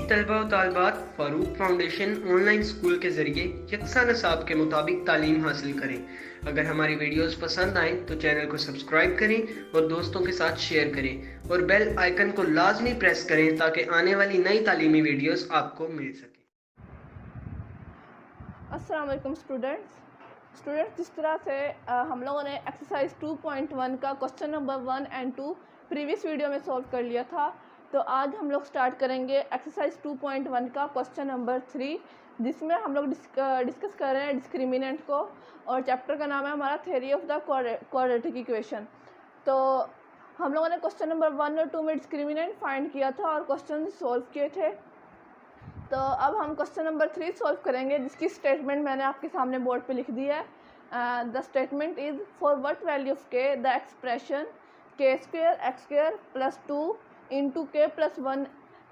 तलबा और तालबात Farooq foundation online school के ज़रिए यकसा निसाब के मुताबिक तालीम हासिल करें। अगर हमारी वीडियोस पसंद आएँ तो चैनल को सब्सक्राइब करें और दोस्तों के साथ शेयर करें और बेल आइकन को लाजमी प्रेस करें ताकि आने वाली नई तालीमी वीडियोस आपको मिल सके। अस्सलाम वालेकुम स्टूडेंट्स, जिस तरह से हम लोगों ने एक्सरसाइज 2.1 का question number 1 and 2 previous video में सॉल्व कर लिया था, तो आज हम लोग स्टार्ट करेंगे एक्सरसाइज 2.1 का क्वेश्चन नंबर 3, जिसमें हम लोग डिस्कस कर रहे हैं डिस्क्रिमिनेंट को, और चैप्टर का नाम है हमारा theory of the quadratic equation. तो हम लोगों ने क्वेश्चन नंबर 1 और 2 में डिस्क्रिमिनेंट फाइंड किया था और क्वेश्चन सॉल्व किए थे। तो अब हम क्वेश्चन नंबर 3 सॉल्व करेंगे, जिसकी स्टेटमेंट मैंने आपके सामने बोर्ड पे लिख दी है। The statement is for what value of k the expression k square x square plus 2 into k plus 1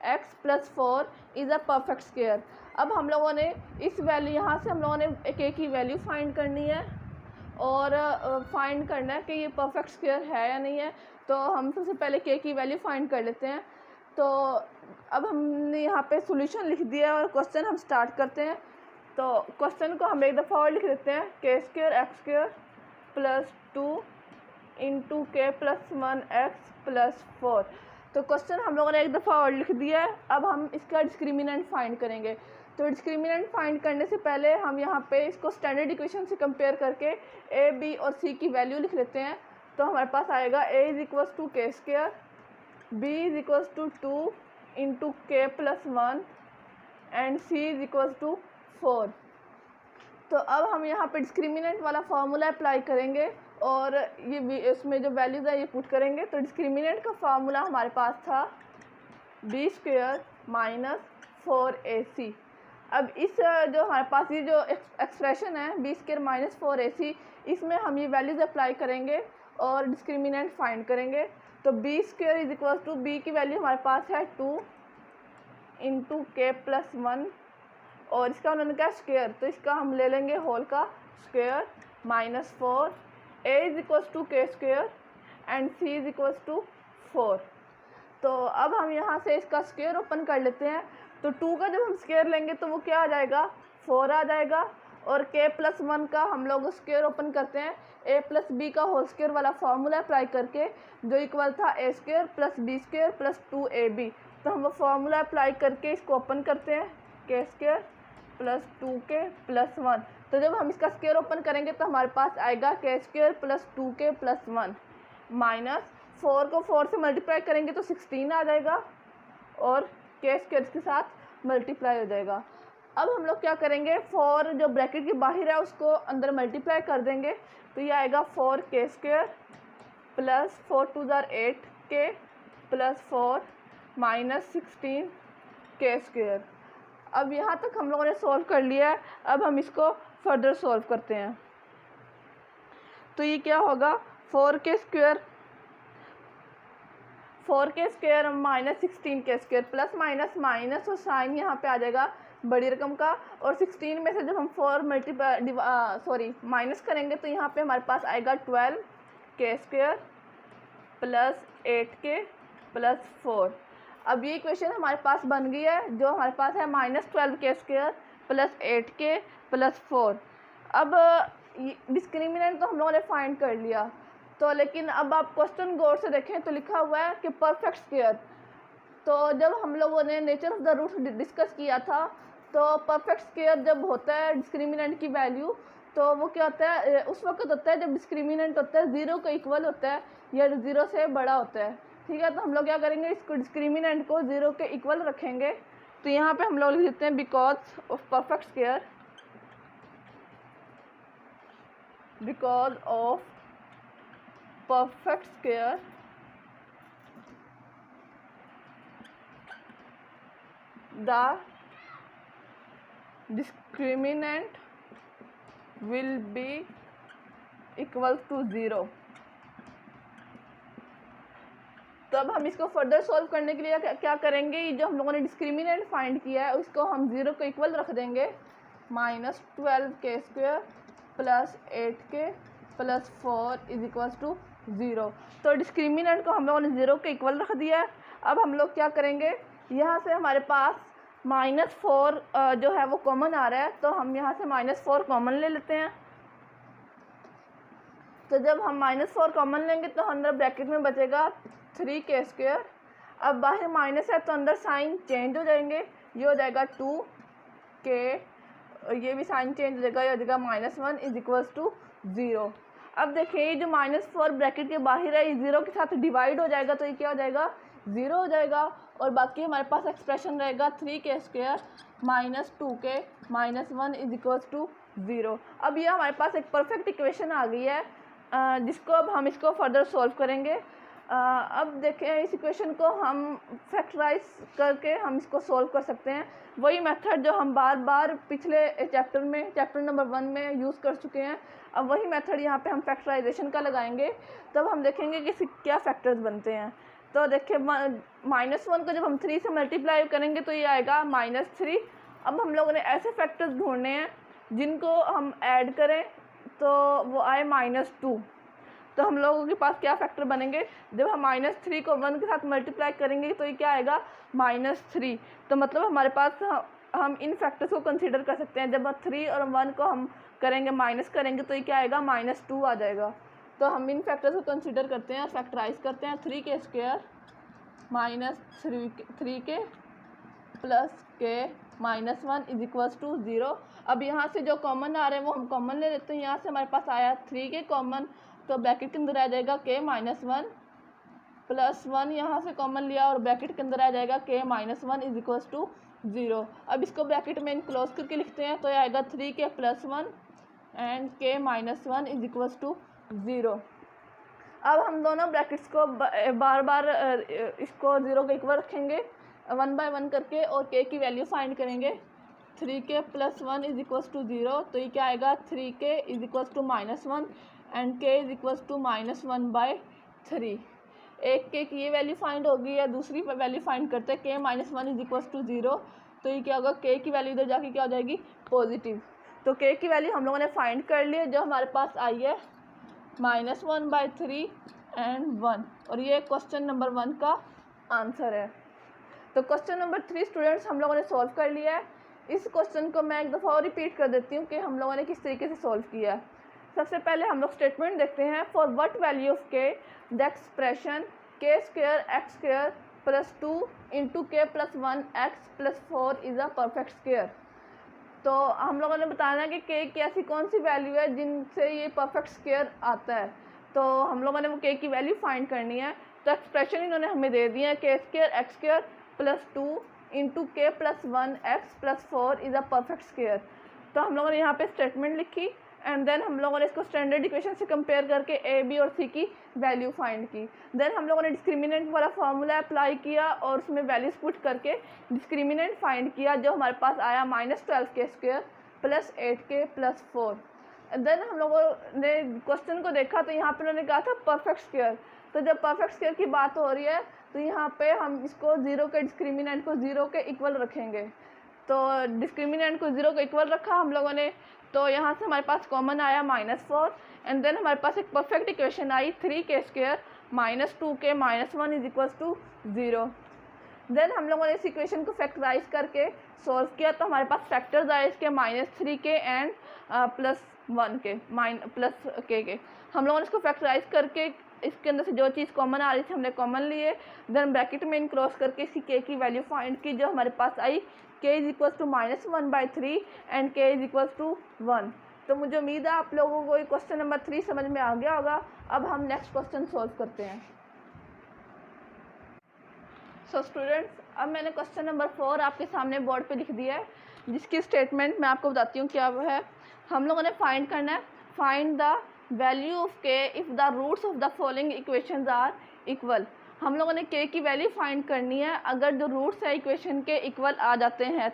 x plus 4 is a perfect square. अब हम लोगों ने इस वैल्यू, यहाँ से हम लोगों ने के की वैल्यू फाइंड करनी है और फाइंड करना है कि ये परफेक्ट स्क्वेयर है या नहीं है। तो हम सबसे पहले के की वैल्यू फाइंड कर लेते हैं। तो अब हमने यहाँ पे सॉल्यूशन लिख दिया और क्वेश्चन हम स्टार्ट करते हैं। तो क्वेश्चन को हम एक दफ़ा और लिख देते हैं, के square x square plus 2 into k plus 1 x plus 4। तो क्वेश्चन हम लोगों ने एक दफ़ा और लिख दिया है। अब हम इसका डिस्क्रिमिनेंट फाइंड करेंगे। तो डिस्क्रिमिनेंट फाइंड करने से पहले हम यहाँ पे इसको स्टैंडर्ड इक्वेशन से कंपेयर करके ए, बी और सी की वैल्यू लिख लेते हैं। तो हमारे पास आएगा ए is equals to k square, b is equals to 2 into k plus 1 and c is equals to 4। तो अब हम यहाँ पे डिस्क्रिमिनेंट वाला फार्मूला अप्लाई करेंगे और ये इसमें जो वैल्यूज़ है ये पुट करेंगे। तो डिस्क्रिमिनेंट का फार्मूला हमारे पास था b स्क्वेयर माइनस 4ac। अब इस जो हमारे पास ये जो एक्सप्रेशन है b स्क्वेयर माइनस 4ac, इसमें हम ये वैल्यूज़ अप्लाई करेंगे और डिस्क्रिमिनेंट फाइंड करेंगे। तो b square is equal to, b की वैल्यू हमारे पास है 2 इंटू के प्लस 1 और इसका उन्होंने कहा स्क्वेयर, तो इसका हम ले लेंगे होल का square minus 4, a is equals to k square and c is equals to 4। तो अब हम यहाँ से इसका स्क्वेयर ओपन कर लेते हैं। तो 2 का जब हम स्क्वेयर लेंगे तो वो क्या आ जाएगा, 4 आ जाएगा। और के प्लस 1 का हम लोग स्क्वेयर ओपन करते हैं ए प्लस बी का होल स्क्वेयर वाला फार्मूला अप्लाई करके, जो इक्वल था a square plus b square plus 2ab। तो हम वो फार्मूला अप्लाई करके इसको ओपन करते हैं, के स्क्वेयर प्लस 2k प्लस 1। तो जब हम इसका स्क्वेयर ओपन करेंगे तो हमारे पास आएगा के square plus 2k plus 1 minus 4 को 4 से मल्टीप्लाई करेंगे तो 16 आ जाएगा और के स्क्वेयर के साथ मल्टीप्लाई हो जाएगा। अब हम लोग क्या करेंगे, 4 जो ब्रैकेट के बाहर है उसको अंदर मल्टीप्लाई कर देंगे। तो ये आएगा 4k स्क्वेयर प्लस 4 2 ज़ार 8k plus 4 minus 16k square. अब यहाँ तक हम लोगों ने सॉल्व कर लिया है। अब हम इसको फर्दर सॉल्व करते हैं। तो ये क्या होगा, 4k square minus 16k square plus minus minus और साइन यहाँ पे आ जाएगा बड़ी रकम का, और 16 में से जब हम 4 माइनस करेंगे तो यहाँ पे हमारे पास आएगा 12k square plus 8k plus 4। अब ये इक्वेशन हमारे पास बन गई है, जो हमारे पास है minus 12k square plus 8k plus 4। अब डिस्क्रिमिनेंट तो हम लोगों ने फाइंड कर लिया, तो लेकिन अब आप क्वेश्चन गौर से देखें तो लिखा हुआ है कि परफेक्ट स्क्वेयर। तो जब हम लोगों ने nature of the root discuss किया था, तो परफेक्ट स्क्वेयर जब होता है डिस्क्रिमिनेंट की वैल्यू, तो वो क्या होता है, उस वक्त होता है जब डिस्क्रिमिनेंट होता है 0 के इक्वल होता है या 0 से बड़ा होता है। ठीक है, तो हम लोग क्या करेंगे, इसको डिस्क्रिमिनेंट को 0 के इक्वल रखेंगे। तो यहाँ पे हम लोग लिख देते हैं because of perfect square, because of perfect square the discriminant will be equal to 0। तो अब हम इसको फर्दर सॉल्व करने के लिए क्या करेंगे, ये जो हम लोगों ने डिस्क्रिमिनेंट फाइंड किया है उसको हम 0 को इक्वल रख देंगे, minus 12k square plus 8k plus 4 is equals to 0। तो डिस्क्रिमिनेंट को हम लोगों ने 0 के इक्वल रख दिया है। अब हम लोग क्या करेंगे, यहाँ से हमारे पास -4 जो है वो कॉमन आ रहा है, तो हम यहाँ से -4 कॉमन ले लेते हैं। तो जब हम -4 कॉमन लेंगे तो अंदर ब्रैकेट में बचेगा 3k²। अब बाहर माइनस है तो अंदर साइन चेंज हो जाएंगे, ये हो जाएगा 2k, ये भी साइन चेंज हो जाएगा, ये हो जाएगा -1 = 0। अब देखिए ये जो -4 ब्रैकेट के बाहर है, ये 0 के साथ डिवाइड हो जाएगा, तो ये क्या हो जाएगा 0 हो जाएगा। और बाकी हमारे पास एक्सप्रेशन रहेगा 3k² - 2k - 1 = 0। अब ये हमारे पास एक परफेक्ट इक्वेशन आ गई है, जिसको अब हम इसको फर्दर सॉल्व करेंगे। अब देखें इस इक्वेशन को हम फैक्टराइज करके हम इसको सॉल्व कर सकते हैं, वही मेथड जो हम बार बार पिछले चैप्टर नंबर 1 में यूज़ कर चुके हैं। अब वही मेथड यहाँ पे हम फैक्टराइजेशन का लगाएंगे, तब हम देखेंगे कि क्या फैक्टर्स बनते हैं। तो देखिए -1 को जब हम 3 से मल्टीप्लाई करेंगे तो ये आएगा -3। अब हम लोगों ने ऐसे फैक्टर्स ढूंढने हैं जिनको हम ऐड करें तो वो आए -2। तो हम लोगों के पास क्या फैक्टर बनेंगे, जब हम -3 को 1 के साथ मल्टीप्लाई करेंगे तो ये क्या आएगा -3। तो मतलब हमारे पास हम इन फैक्टर्स को कंसीडर कर सकते हैं। जब 3 और 1 को हम करेंगे माइनस करेंगे तो ये क्या आएगा -2 आ जाएगा। तो हम इन फैक्टर्स को कंसीडर करते हैं, फैक्टराइज करते हैं। 3k² - 3k + k - 1 = 0। अब यहाँ से जो कॉमन आ रहे हैं वो हम कॉमन ले लेते हैं। यहाँ से हमारे पास आया 3k कॉमन, तो ब्रैकेट के अंदर आ जाएगा k - 1 + 1 यहाँ से कॉमन लिया और ब्रैकेट के अंदर आ जाएगा k - 1 = 0। अब इसको ब्रैकेट में इनक्लोज करके लिखते हैं, तो ये आएगा 3k + 1 एंड k - 1 = 0। अब हम दोनों ब्रैकेट्स को बार बार इसको 0 के इक्वल रखेंगे 1 बाय 1 करके, और k की वैल्यू फाइंड करेंगे। 3k + 1 = 0, तो ये क्या आएगा 3k = -1 एंड k = -1/3। एक k की ये वैल्यू फाइंड होगी है, दूसरी वैल्यू फाइंड करते हैं k - 1 = 0, तो ये क्या होगा k की वैल्यू इधर जाके क्या हो जाएगी पॉजिटिव। तो k की वैल्यू हम लोगों ने फाइंड कर ली है, जो हमारे पास आई है -1/3 एंड 1, और ये क्वेश्चन नंबर 1 का आंसर है। तो क्वेश्चन नंबर 3 स्टूडेंट्स हम लोगों ने सॉल्व कर लिया है। इस क्वेश्चन को मैं एक दफ़ा और रिपीट कर देती हूँ कि हम लोगों ने किस तरीके से सॉल्व किया है। सबसे पहले हम लोग स्टेटमेंट देखते हैं। For what value of k the expression k² x² + 2 × k + 1 x + 4 is a perfect square. तो हम लोगों ने बताना है कि k की ऐसी कौन सी वैल्यू है जिनसे ये परफेक्ट स्क्वायर आता है। तो हम लोगों ने वो k की वैल्यू फाइंड करनी है। तो एक्सप्रेशन इन्होंने हमें दे दिया है k² x² + 2 × k + 1 x + 4 is a perfect square. तो हम लोगों ने यहाँ पे स्टेटमेंट लिखी एंड देन हम लोगों ने इसको स्टैंडर्ड इक्वेशन से कंपेयर करके a, b और c की वैल्यू फाइंड की। देन हम लोगों ने डिस्क्रिमिनेंट वाला फार्मूला अप्लाई किया और उसमें वैल्यूज पुट करके डिस्क्रिमिनेंट फाइंड किया, जो हमारे पास आया -12k² + 8k + 4। देन हम लोगों ने क्वेश्चन को देखा तो यहाँ पे उन्होंने कहा था परफेक्ट स्क्वायर। तो जब परफेक्ट स्क्वायर की बात हो रही है तो यहाँ पे हम इसको 0 के डिस्क्रिमिनेंट को 0 के इक्वल रखेंगे। तो डिस्क्रिमिनेंट को 0 के इक्वल रखा हम लोगों ने, तो यहाँ से हमारे पास कॉमन आया -4 एंड देन हमारे पास एक परफेक्ट इक्वेशन आई 3k² - 2k - 1 = 0। देन हम लोगों ने इस इक्वेशन को फैक्टराइज करके सॉल्व किया, तो हमारे पास फैक्टर्स आए इसके -3k एंड +1k +k के। हम लोगों ने इसको फैक्टराइज करके इसके अंदर से जो चीज़ कॉमन आ रही थी हमने कॉमन लिए, देन ब्रैकेट में इनक्लोज करके इसकी k की वैल्यू फाइंड की, जो हमारे पास आई k = -1/3 एंड k = 1। तो मुझे उम्मीद है आप लोगों को ये क्वेश्चन नंबर 3 समझ में आ गया होगा। अब हम नेक्स्ट क्वेश्चन सॉल्व करते हैं। सो स्टूडेंट्स, अब मैंने क्वेश्चन नंबर 4 आपके सामने बोर्ड पे लिख दिया है, जिसकी स्टेटमेंट मैं आपको बताती हूँ क्या वो है। हम लोगों ने फाइंड करना है, find the value of k if the roots of the following equations are equal. हम लोगों ने k की वैल्यू फाइंड करनी है अगर जो रूट्स है इक्वेशन के इक्वल आ जाते हैं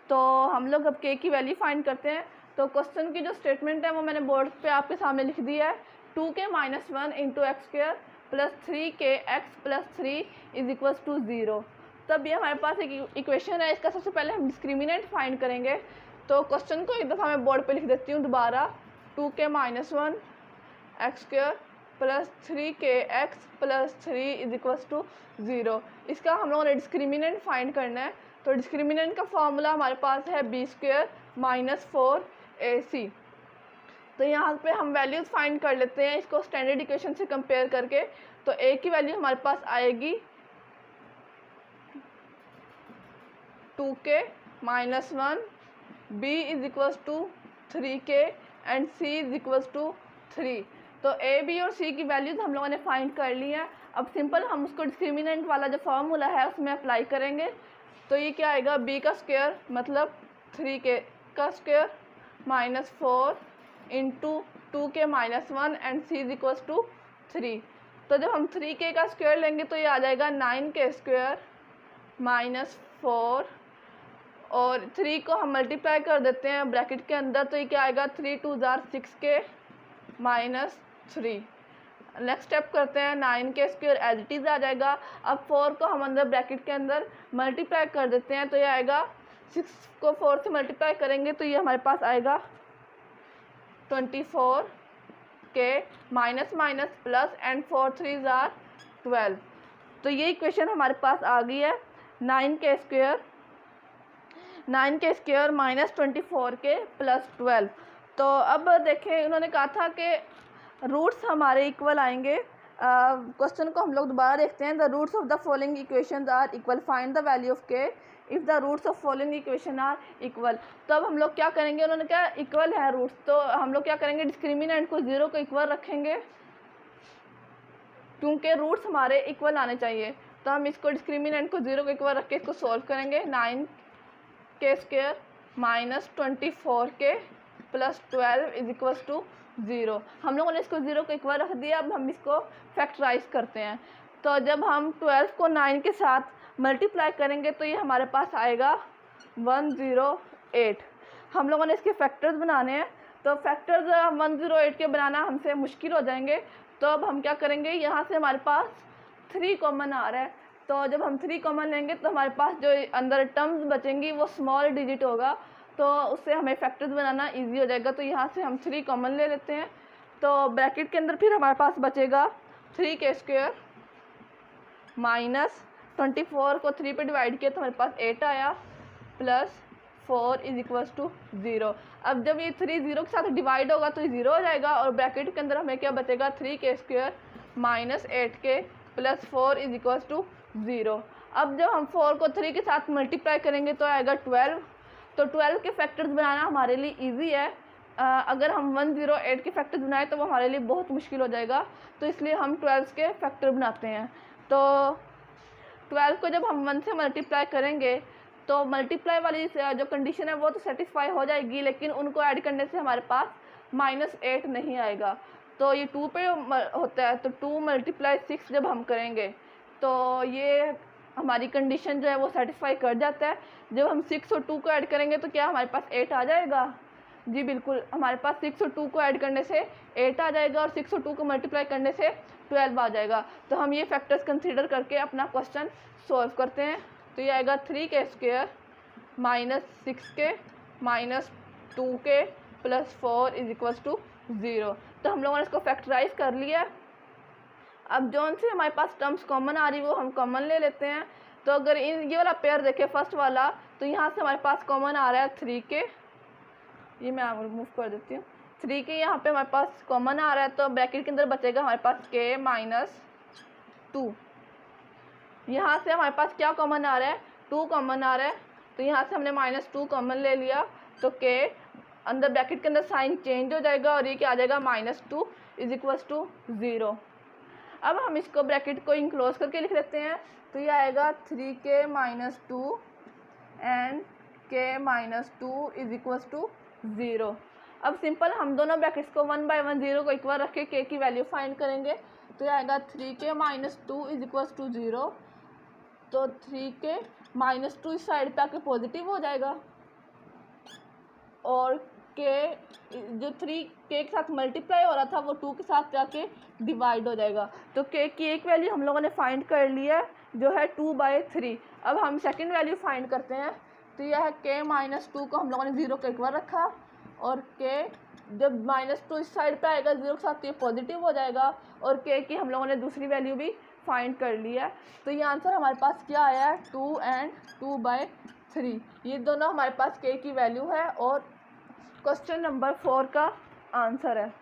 तो हम लोग अब k की वैल्यू फाइंड करते हैं। तो क्वेश्चन की जो स्टेटमेंट है वो मैंने बोर्ड पे आपके सामने लिख दिया है। 2k - 1 × x² + 3k x + 3 = 0। तब ये हमारे पास एक इक्वेशन है, इसका सबसे पहले हम डिस्क्रिमिनेंट फाइंड करेंगे। तो क्वेश्चन को एक दफ़ा मैं बोर्ड पे लिख देती हूँ दोबारा। 2k - 1 x² plus 3kx plus 3 is equals to 0। इसका हम लोगों ने डिस्क्रिमिनेंट फाइंड करना है। तो डिस्क्रिमिनेंट का फॉर्मूला हमारे पास है b² माइनस 4ac। तो यहाँ पे हम वैल्यूज़ फाइंड कर लेते हैं इसको स्टैंडर्ड इक्वेशन से कंपेयर करके। तो a की वैल्यू हमारे पास आएगी 2k minus 1, b is equals to 3k and c is equals to 3। तो a b और c की वैल्यूज़ हम लोगों ने फाइंड कर ली है। अब सिंपल हम उसको डिस्क्रिमिनेंट वाला जो फार्मूला है उसमें अप्लाई करेंगे। तो ये क्या आएगा, b का स्क्वायर मतलब 3k का square minus 4 into 2k minus 1 and c is equals to 3। तो जब हम 3k का स्क्वायर लेंगे तो ये आ जाएगा 9k स्क्वायर माइनस 4 और 3 को हम मल्टीप्लाई कर देते हैं ब्रैकेट के अंदर। तो ये क्या आएगा, 3 2 jar 6k minus 3। Next step करते हैं, 9k square as it is आ जाएगा। अब 4 को हम अंदर ब्रैकेट के अंदर मल्टीप्लाई कर देते हैं। तो ये आएगा 6 को 4 से मल्टीप्लाई करेंगे तो ये हमारे पास आएगा 24k minus minus plus and 4 3 jar 12। तो ये इक्वेशन हमारे पास आ गई है 9k square minus 24k plus 12। तो अब देखें, उन्होंने कहा था कि रूट्स हमारे इक्वल आएंगे। क्वेश्चन को हम लोग दोबारा देखते हैं। The roots of the following equations are equal, find the value of k if the roots of following equation are equal. तो अब हम लोग क्या करेंगे, उन्होंने क्या इक्वल है रूट्स, तो हम लोग क्या करेंगे, डिस्क्रिमिनेंट को 0 को इक्वल रखेंगे क्योंकि रूट्स हमारे इक्वल आने चाहिए। तो हम इसको डिस्क्रिमिनेंट को 0 को इक्वल रख के इसको सॉल्व करेंगे। 9k square minus 24k plus 12 is equals to 0। हम लोगों ने इसको 0 को इक्वल रख दिया। अब हम इसको फैक्टराइज करते हैं। तो जब हम 12 को 9 के साथ मल्टीप्लाई करेंगे तो ये हमारे पास आएगा 108। हम लोगों ने इसके फैक्टर्स बनाने हैं। तो फैक्टर्स 108 के बनाना हमसे मुश्किल हो जाएंगे। तो अब हम क्या करेंगे, यहाँ से हमारे पास 3 कॉमन आ रहा है। तो जब हम 3 कॉमन लेंगे तो हमारे पास जो अंदर टर्म्स बचेंगी वो स्मॉल डिजिट होगा, तो उससे हमें फैक्टर्स बनाना इजी हो जाएगा। तो यहाँ से हम 3 कॉमन ले लेते हैं। तो ब्रैकेट के अंदर फिर हमारे पास बचेगा 3k स्क्वायर माइनस 24 को 3 पे डिवाइड किया तो हमारे पास 8 आया प्लस 4 इज इक्वल्स टू 0। अब जब ये 3 0 के साथ डिवाइड होगा तो ये 0 हो जाएगा और ब्रैकेट के अंदर हमें क्या बचेगा, 3k square minus 8k plus 4 is equals to 0। अब जब हम 4 को 3 के साथ मल्टीप्लाई करेंगे तो आएगा 12। तो 12 के फैक्टर्स बनाना हमारे लिए ईजी है। अगर हम 108 के फैक्टर्स बनाएं तो वो हमारे लिए बहुत मुश्किल हो जाएगा। तो इसलिए हम 12 के फैक्टर बनाते हैं। तो 12 को जब हम 1 से मल्टीप्लाई करेंगे तो मल्टीप्लाई वाली जो कंडीशन है वो तो सेटिस्फाई हो जाएगी, लेकिन उनको ऐड करने से हमारे पास -8 नहीं आएगा। तो ये 2 पे होता है, तो 2 मल्टीप्लाई 6 जब हम करेंगे तो ये हमारी कंडीशन जो है वो सेटिस्फाई कर जाता है। जब हम 6 और 2 को ऐड करेंगे तो क्या हमारे पास 8 आ जाएगा? जी बिल्कुल, हमारे पास 6 और 2 को ऐड करने से 8 आ जाएगा और 6 और 2 को मल्टीप्लाई करने से 12 आ जाएगा। तो हम ये फैक्टर्स कंसीडर करके अपना क्वेश्चन सॉल्व करते हैं। तो ये आएगा 3k square minus 6k minus 2k plus 4 is equals to 0। तो हम लोगों ने इसको फैक्टराइज कर लिया। अब जौन से हमारे पास टर्म्स कॉमन आ रही वो हम कॉमन ले लेते हैं। तो अगर ये वाला पेयर देखें फर्स्ट वाला, तो यहाँ से हमारे पास कॉमन आ रहा है 3k, ये मैं रिमूव कर देती हूँ। 3k यहाँ पे हमारे पास कॉमन आ रहा है, तो ब्रैकेट के अंदर बचेगा हमारे पास k माइनस 2। यहाँ से हमारे पास क्या कॉमन आ रहा है, 2 कॉमन आ रहा है, तो यहाँ से हमने -2 कॉमन ले लिया। तो k अंदर ब्रैकेट के अंदर साइन चेंज हो जाएगा और ये क्या आ जाएगा, -2 इज इक्वल्स टू 0। अब हम इसको ब्रैकेट को इनक्लोज करके लिख लेते हैं। तो ये आएगा 3k minus 2 and k minus 2 is equals to 0। अब सिंपल हम दोनों ब्रैकेट्स को 1 बाय 1 0 को इक्वल रख के k की वैल्यू फाइंड करेंगे। तो ये आएगा 3k minus 2 is equals to 0। तो 3k माइनस 2 इस साइड पे आके पॉजिटिव हो जाएगा और k जो 3k के साथ मल्टीप्लाई हो रहा था वो 2 के साथ जाके डिवाइड हो जाएगा। तो k की एक वैल्यू हम लोगों ने फाइंड कर ली है जो है 2/3। अब हम सेकंड वैल्यू फाइंड करते हैं। तो यह है k माइनस 2 को हम लोगों ने 0 के इक्वल रखा और k जब -2 इस साइड पे आएगा 0 के साथ तो ये पॉजिटिव हो जाएगा, और के की हम लोगों ने दूसरी वैल्यू भी फाइंड कर ली है। तो ये आंसर हमारे पास क्या आया है, 2 एंड 2/3। ये दोनों हमारे पास के की वैल्यू है और क्वेश्चन नंबर 4 का आंसर है।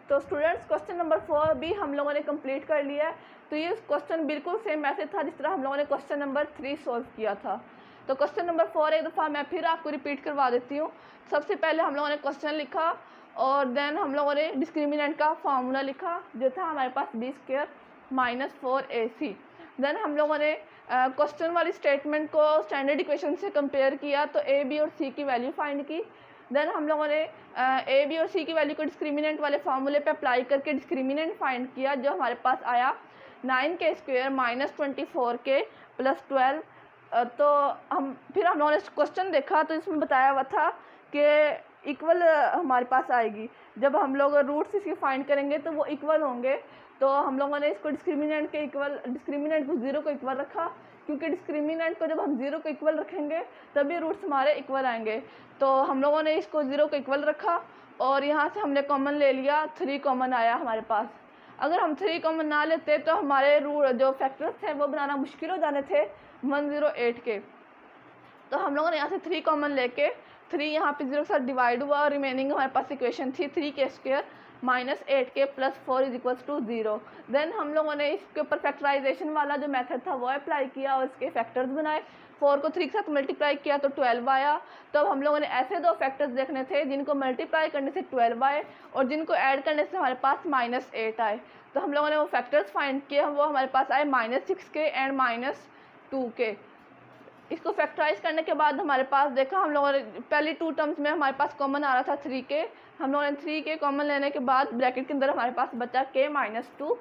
तो स्टूडेंट्स क्वेश्चन नंबर 4 भी हम लोगों ने कंप्लीट कर लिया है। तो ये क्वेश्चन बिल्कुल सेम ऐसे था जिस तरह हम लोगों ने क्वेश्चन नंबर 3 सॉल्व किया था। तो क्वेश्चन नंबर 4 एक दफ़ा मैं फिर आपको रिपीट करवा देती हूँ। सबसे पहले हम लोगों ने क्वेश्चन लिखा और देन हम लोगों ने डिस्क्रिमिनेंट का फार्मूला लिखा जो था हमारे पास b² - 4ac। देन हम लोगों ने क्वेश्चन वाली स्टेटमेंट को स्टैंडर्ड इक्वेशन से कंपेयर किया तो a, b और c की वैल्यू फाइंड की। देन हम लोगों ने ए बी और सी की वैल्यू को डिस्क्रिमिनेंट वाले फार्मूले पे अप्लाई करके डिस्क्रिमिनेंट फाइंड किया जो हमारे पास आया 9k² - 24k + 12। तो फिर हम लोगों ने क्वेश्चन देखा तो इसमें बताया हुआ था कि इक्वल हमारे पास आएगी। जब हम लोग रूट्स इसके फाइंड करेंगे तो वो इक्वल होंगे। तो हम लोगों ने इसको डिस्क्रिमिनेंट को 0 को इक्वल रखा, क्योंकि डिस्क्रिमिनेंट को जब हम 0 को इक्वल रखेंगे तभी रूट्स हमारे इक्वल आएंगे। तो हम लोगों ने इसको 0 को इक्वल रखा और यहाँ से हमने कॉमन ले लिया, 3 कॉमन आया हमारे पास। अगर हम 3 कॉमन ना लेते तो हमारे जो फैक्टर्स थे वो बनाना मुश्किल हो जाने थे 108 के। तो हम लोगों ने यहाँ से 3 कॉमन लेके 3 यहाँ पे 0 के साथ डिवाइड हुआ और रिमेनिंग हमारे पास इक्वेशन थी 3k² - 8k + 4 = 0। देन हम लोगों ने इसके ऊपर फैक्टराइजेशन वाला जो मेथड था वो अप्लाई किया और इसके फैक्टर्स बनाए। 4 को 3 के साथ मल्टीप्लाई किया तो 12 आया। तो हम लोगों ने ऐसे दो फैक्टर्स देखने थे जिनको मल्टीप्लाई करने से 12 आए और जिनको ऐड करने से हमारे पास -8 आए। तो हम लोगों ने वो फैक्टर्स फाइंड किए, वो हमारे पास आए -6k एंड -2k। इसको फैक्टराइज करने के बाद हमारे पास देखा, हम लोगों ने पहली 2 टर्म्स में हमारे पास कॉमन आ रहा था 3k। हम लोगों ने 3k कॉमन लेने के बाद ब्रैकेट के अंदर हमारे पास बचा k - 2।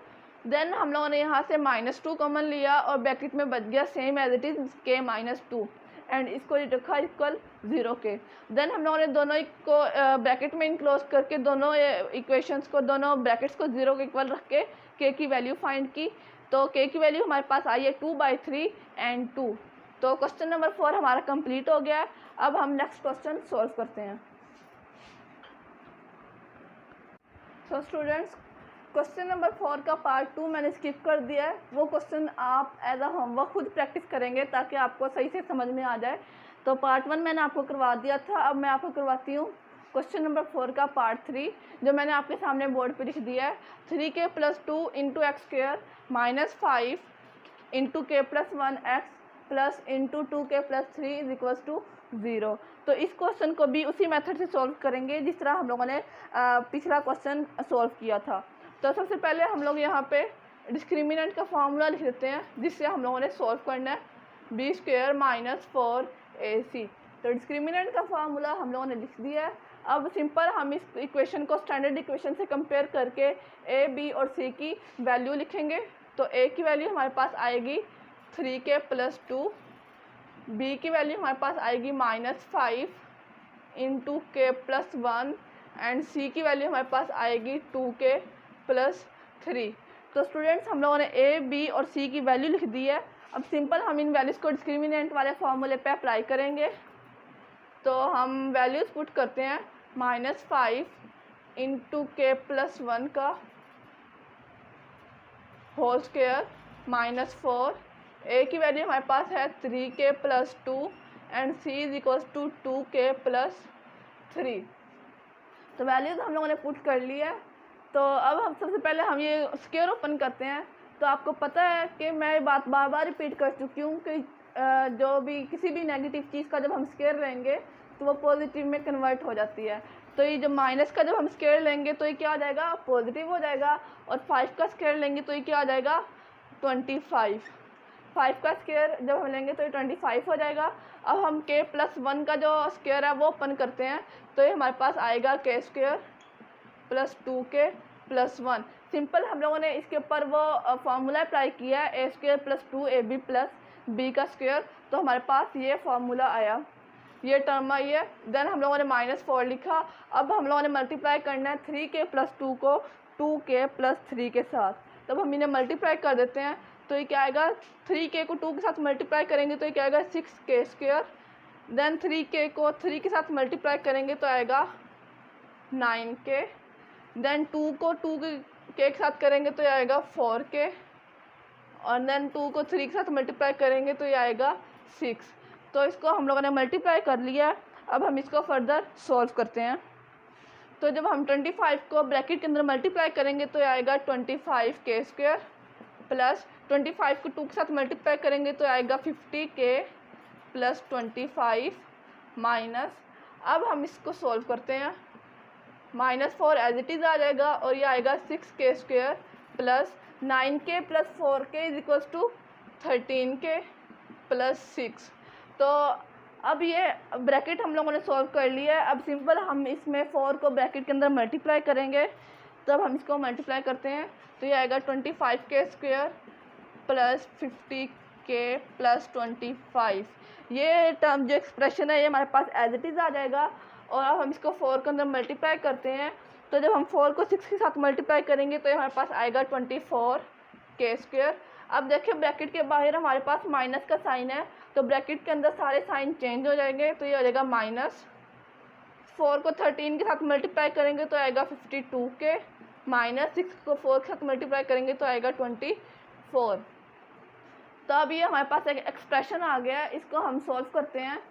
देन हम लोगों ने यहाँ से -2 कॉमन लिया और ब्रैकेट में बच गया same as it is k - 2 and इसको रखा इक्वल 0 के। देन हम लोगों ने दोनों को ब्रैकेट में इनक्लोज करके दोनों इक्वेशंस को, दोनों ब्रैकेट्स को 0 के इक्वल रख के k की वैल्यू फाइंड की। तो k की वैल्यू हमारे पास आई है 2/3 एंड 2। तो क्वेश्चन नंबर 4 हमारा कंप्लीट हो गया है। अब हम नेक्स्ट क्वेश्चन सॉल्व करते हैं। सो स्टूडेंट्स क्वेश्चन नंबर 4 का पार्ट 2 मैंने स्किप कर दिया है। वो क्वेश्चन आप एज अ होमवर्क खुद प्रैक्टिस करेंगे ताकि आपको सही से समझ में आ जाए। तो पार्ट 1 मैंने आपको करवा दिया था, अब मैं आपको करवाती हूँ क्वेश्चन नंबर 4 का पार्ट 3 जो मैंने आपके सामने बोर्ड पे लिख दिया है। 3k + 2 × x² - 5 × k + 1x plus into 2k + 3 = 0। तो इस क्वेश्चन को भी उसी मेथड से सॉल्व करेंगे जिस तरह हम लोगों ने पिछला क्वेश्चन सॉल्व किया था। तो सबसे पहले हम लोग यहाँ पे डिस्क्रिमिनेंट का फार्मूला लिख देते हैं जिससे हम लोगों ने सॉल्व करना है, b² - 4ac। तो डिस्क्रिमिनेंट का फार्मूला हम लोगों ने लिख दिया है। अब सिंपल हम इस इक्वेशन को स्टैंडर्ड इक्वेशन से कंपेयर करके a, b और c की वैल्यू लिखेंगे। तो a की वैल्यू हमारे पास आएगी 3k + 2, b की वैल्यू हमारे पास आएगी -5 × k + 1 एंड c की वैल्यू हमारे पास आएगी 2k + 3। तो स्टूडेंट्स हम लोगों ने a, b और c की वैल्यू लिख दी है। अब सिंपल हम इन वैल्यूज़ को डिस्क्रिमिनेंट वाले फार्मूले पे अप्लाई करेंगे। तो हम वैल्यूज़ पुट करते हैं -5 × k + 1 का होल स्क्वायर -4, a की वैल्यू हमारे पास है 3k + 2 एंड c = 2k + 3। तो वैल्यूज़ हम लोगों ने पुट कर ली है। तो अब हम सबसे पहले हम ये स्क्वायर ओपन करते हैं। तो आपको पता है कि मैं ये बात बार बार रिपीट कर चुकी हूँ कि जो भी किसी भी नेगेटिव चीज़ का जब हम स्क्वायर लेंगे तो वो पॉजिटिव में कन्वर्ट हो जाती है। तो ये जो माइनस का जब हम स्क्वायर लेंगे तो ये क्या आ जाएगा, पॉजिटिव हो जाएगा। और 5 का स्क्वायर लेंगे तो ये क्या आ जाएगा, 25। 5 का स्क्वायर जब हम लेंगे तो ये 25 हो जाएगा। अब हम k + 1 का जो स्क्वायर है वो ओपन करते हैं तो ये हमारे पास आएगा k² + 2k + 1। सिंपल हम लोगों ने इसके ऊपर वो फार्मूला अप्लाई किया है a² + 2ab + b का स्क्वायर। तो हमारे पास ये फार्मूला आया, ये टर्म आई है। देन हम लोगों ने -4 लिखा। अब हम लोगों ने मल्टीप्लाई करना है 3k + 2 को 2k + 3 के साथ। तब हम इन्हें मल्टीप्लाई कर देते हैं तो ये क्या आएगा, 3k को 2 के साथ मल्टीप्लाई करेंगे तो ये क्या आएगा 6k²। देन 3k को 3 के साथ मल्टीप्लाई करेंगे तो आएगा 9k, देन 2 को 2 के साथ करेंगे तो ये आएगा 4k, और देन 2 को 3 के साथ मल्टीप्लाई करेंगे तो ये आएगा 6। तो इसको हम लोगों ने मल्टीप्लाई कर लिया है। अब हम इसको फर्दर सॉल्व करते हैं। तो जब हम 25 को ब्रैकेट के अंदर मल्टीप्लाई करेंगे तो ये आएगा 25k² प्लस 25 को 2 के साथ मल्टीप्लाई करेंगे तो आएगा 50k प्लस 25 माइनस, अब हम इसको सॉल्व करते हैं। -4 एज इट इज़ आ जाएगा और ये आएगा 6k² plus 9k plus 4k is equals to 13k plus 6। तो अब ये ब्रैकेट हम लोगों ने सॉल्व कर लिया है। अब सिंपल हम इसमें 4 को ब्रैकेट के अंदर मल्टीप्लाई करेंगे, तब हम इसको मल्टीप्लाई करते हैं तो ये आएगा 25k² प्लस 50k प्लस 25। ये टर्म जो एक्सप्रेशन है ये हमारे पास एज इट इज़ आ जाएगा। और अब हम इसको 4 के अंदर मल्टीप्लाई करते हैं, तो जब हम 4 को 6 के साथ मल्टीप्लाई करेंगे तो ये हमारे पास आएगा 24k²। अब देखिए ब्रैकेट के बाहर हमारे पास माइनस का साइन है, तो ब्रैकेट के अंदर सारे साइन चेंज हो जाएंगे, तो ये हो जाएगा माइनस। 4 को 13 के साथ मल्टीप्लाई करेंगे तो आएगा 52k, माइनस 6 को 4 के साथ मल्टीप्लाई करेंगे तो आएगा 24। तो अब ये हमारे पास एक एक्सप्रेशन आ गया है, इसको हम सॉल्व करते हैं।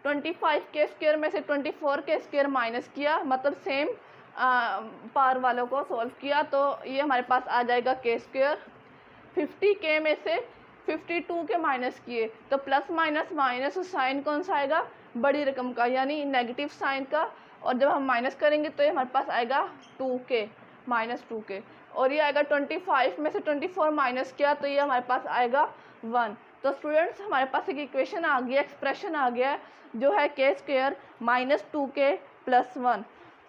25k² में से 24k² माइनस किया, मतलब सेम पार वालों को सॉल्व किया, तो ये हमारे पास आ जाएगा k²। 50k में से 52 के माइनस किए, तो प्लस माइनस माइनस साइन कौन सा आएगा, बड़ी रकम का, यानी नेगेटिव साइन का। और जब हम माइनस करेंगे तो ये हमारे पास आएगा 2k, -2k। और ये आएगा 25 में से 24 माइनस किया तो ये हमारे पास आएगा 1। तो स्टूडेंट्स हमारे पास एक इक्वेशन आ गया, एक्सप्रेशन आ गया जो है k² -2k प्लस 1।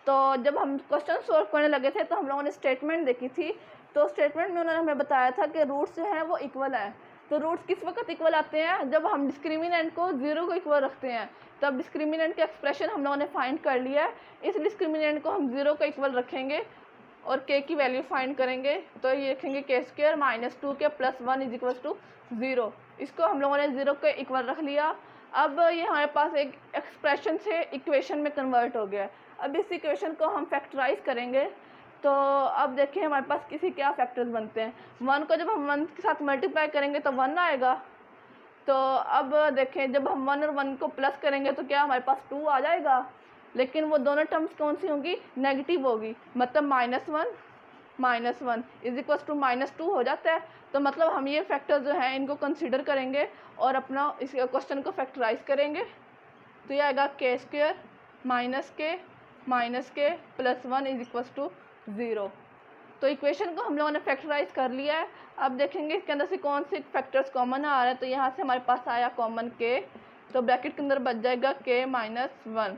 तो जब हम क्वेश्चन सॉल्व करने लगे थे तो हम लोगों ने स्टेटमेंट देखी थी, तो स्टेटमेंट में उन्होंने हमें बताया था कि रूट्स जो हैं वो इक्वल है। तो रूट्स किस वक्त इक्वल आते हैं, जब हम डिस्क्रिमिनेंट को 0 को इक्वल रखते हैं। तो अब डिस्क्रिमिनेंट का एक्सप्रेशन हम लोगों ने फाइंड कर लिया है, इस डिस्क्रिमिनेंट को हम 0 को इक्वल रखेंगे और k की वैल्यू फाइंड करेंगे, तो ये लिखेंगे k² -2k plus 1 is equal to 0। इसको हम लोगों ने 0 के इक्वल रख लिया। अब ये हमारे पास एक एक्सप्रेशन से इक्वेशन में कन्वर्ट हो गया। अब इस इक्वेशन को हम फैक्टराइज करेंगे, तो अब देखिए हमारे पास किसी क्या फैक्टर्स बनते हैं। 1 को जब हम 1 के साथ मल्टीप्लाई करेंगे तो 1 आएगा। तो अब देखें जब हम 1 और 1 को प्लस करेंगे तो क्या हमारे पास 2 आ जाएगा, लेकिन वो दोनों टर्म्स कौन सी होंगी, नेगेटिव होगी, मतलब -1 इज इक्वल टू -2 हो जाता है। तो मतलब हम ये फैक्टर जो हैं इनको कंसीडर करेंगे और अपना इस क्वेश्चन को फैक्टराइज करेंगे। तो ये आएगा k² -k plus 1 is equal to 0। तो इक्वेशन को हम लोगों ने फैक्टराइज कर लिया है। अब देखेंगे इसके अंदर से कौन से फैक्टर्स कॉमन आ रहे हैं। तो यहाँ से हमारे पास आया कॉमन k, तो ब्रैकेट के अंदर बच जाएगा k -1।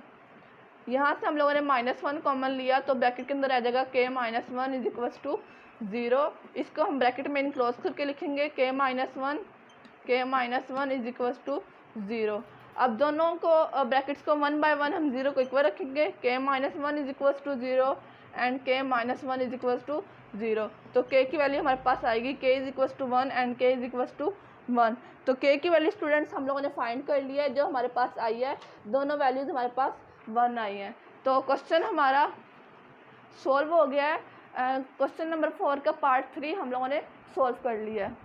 यहाँ से हम लोगों ने -1 कॉमन लिया, तो ब्रैकेट के अंदर आ जाएगा k -1 इज इक्वल टू 0। इसको हम ब्रैकेट में इनक्लोज करके लिखेंगे k -1 इज इक्वल टू 0। अब दोनों को ब्रैकेट्स को 1 बाय 1 हम 0 को इक्वल रखेंगे, k -1 is equal to 0 and k -1 is equal to 0। तो k की वैल्यू हमारे पास आएगी k is equal to 1 and k is equal to 1। तो k की वैल्यू स्टूडेंट्स हम लोगों ने फाइंड कर लिया है, जो हमारे पास आई है, दोनों वैल्यूज़ हमारे पास 1 आई है। तो क्वेश्चन हमारा सॉल्व हो गया है। क्वेश्चन नंबर 4 का पार्ट 3 हम लोगों ने सॉल्व कर लिया है।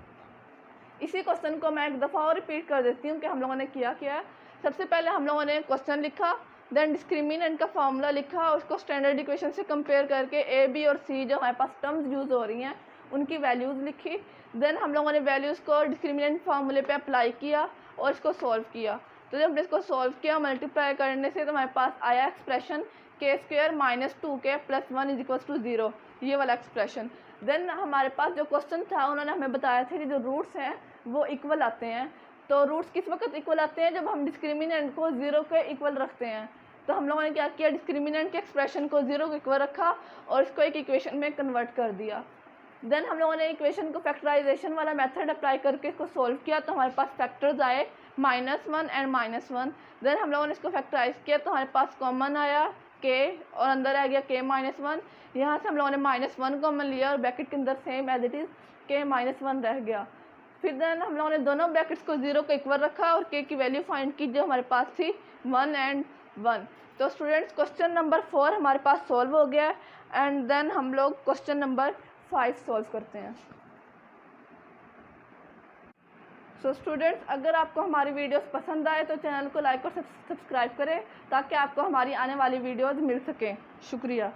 इसी क्वेश्चन को मैं एक दफ़ा और रिपीट कर देती हूँ कि हम लोगों ने किया है। सबसे पहले हम लोगों ने क्वेश्चन लिखा, देन डिस्क्रिमिनेंट का फार्मूला लिखा, उसको स्टैंडर्ड इक्वेशन से कंपेयर करके a, b और c जो हमारे पास टर्म्स यूज़ हो रही हैं उनकी वैल्यूज़ लिखी। देन हम लोगों ने वैल्यूज़ को डिस्क्रिमिनेंट फार्मूले पे अप्लाई किया और इसको सॉल्व किया। तो जब हमने इसको सॉल्व किया मल्टीप्लाई करने से, तो हमारे पास आया expression k² -2k plus 1 is equal to 0, ये वाला एक्सप्रेशन। देन हमारे पास जो क्वेश्चन था उन्होंने हमें बताया था कि जो रूट्स हैं वो इक्वल आते हैं। तो रूट्स किस वक्त इक्वल आते हैं, जब हम डिस्क्रिमिनेंट को 0 के इक्वल रखते हैं। तो हम लोगों ने क्या किया, डिस्क्रिमिनेंट के एक्सप्रेशन को 0 को इक्वल रखा और इसको एक इक्वेशन में कन्वर्ट कर दिया। देन हम लोगों ने इक्वेशन को फैक्टराइजेशन वाला मेथड अप्लाई करके इसको सॉल्व किया, तो हमारे पास फैक्टर्स आए -1 एंड -1। देन हम लोगों ने इसको फैक्टराइज किया तो हमारे पास कॉमन आया k और अंदर आ गया k -1। यहाँ से हम लोगों ने -1 कॉमन लिया और ब्रैकेट के अंदर same as it is k -1 रह गया। फिर देन हम लोगों ने दोनों ब्रैकेट्स को 0 को इक्वल रखा और k की वैल्यू फाइंड की जो हमारे पास थी 1 and 1। तो स्टूडेंट्स क्वेश्चन नंबर 4 हमारे पास सॉल्व हो गया एंड देन हम लोग क्वेश्चन नंबर 5 सॉल्व करते हैं। सो स्टूडेंट्स, अगर आपको हमारी वीडियोस पसंद आए तो चैनल को लाइक और सब्सक्राइब करें ताकि आपको हमारी आने वाली वीडियोस मिल सकें। शुक्रिया।